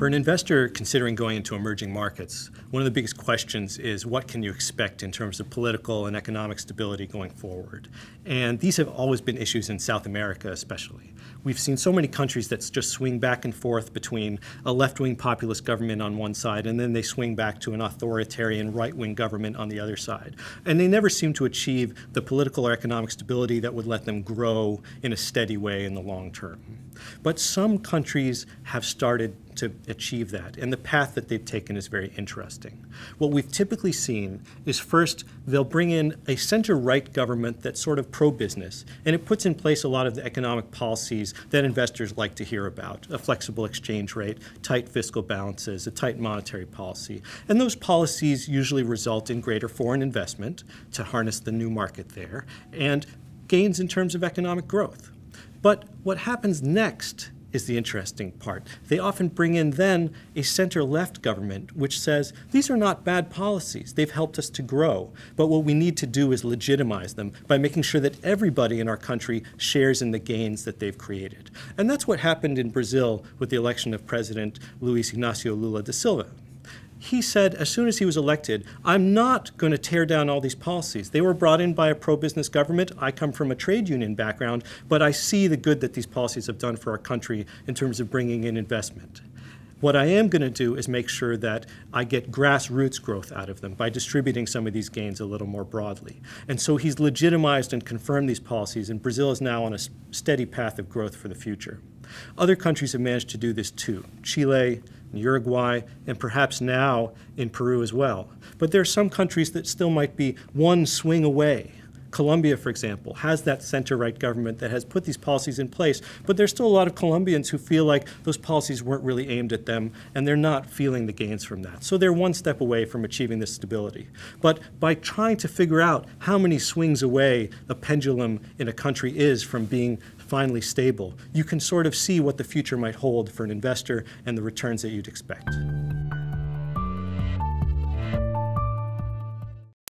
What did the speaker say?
For an investor considering going into emerging markets, one of the biggest questions is what can you expect in terms of political and economic stability going forward? And these have always been issues in South America especially. We've seen so many countries that just swing back and forth between a left-wing populist government on one side and then they swing back to an authoritarian right-wing government on the other side. And they never seem to achieve the political or economic stability that would let them grow in a steady way in the long term. But some countries have started to achieve that, and the path that they've taken is very interesting. What we've typically seen is first, they'll bring in a center-right government that's sort of pro-business, and it puts in place a lot of the economic policies that investors like to hear about: a flexible exchange rate, tight fiscal balances, a tight monetary policy. And those policies usually result in greater foreign investment to harness the new market there, and gains in terms of economic growth. But what happens next is the interesting part. They often bring in then a center-left government which says, these are not bad policies, they've helped us to grow, but what we need to do is legitimize them by making sure that everybody in our country shares in the gains that they've created. And that's what happened in Brazil with the election of President Luiz Inácio Lula da Silva. He said, as soon as he was elected, I'm not going to tear down all these policies. They were brought in by a pro-business government. I come from a trade union background, but I see the good that these policies have done for our country in terms of bringing in investment. What I am going to do is make sure that I get grassroots growth out of them by distributing some of these gains a little more broadly. And so he's legitimized and confirmed these policies, and Brazil is now on a steady path of growth for the future. Other countries have managed to do this too: Chile, Uruguay, and perhaps now in Peru as well. But there are some countries that still might be one swing away. Colombia, for example, has that center-right government that has put these policies in place, but there's still a lot of Colombians who feel like those policies weren't really aimed at them, and they're not feeling the gains from that. So they're one step away from achieving this stability. But by trying to figure out how many swings away a pendulum in a country is from being finally stable, you can sort of see what the future might hold for an investor and the returns that you'd expect.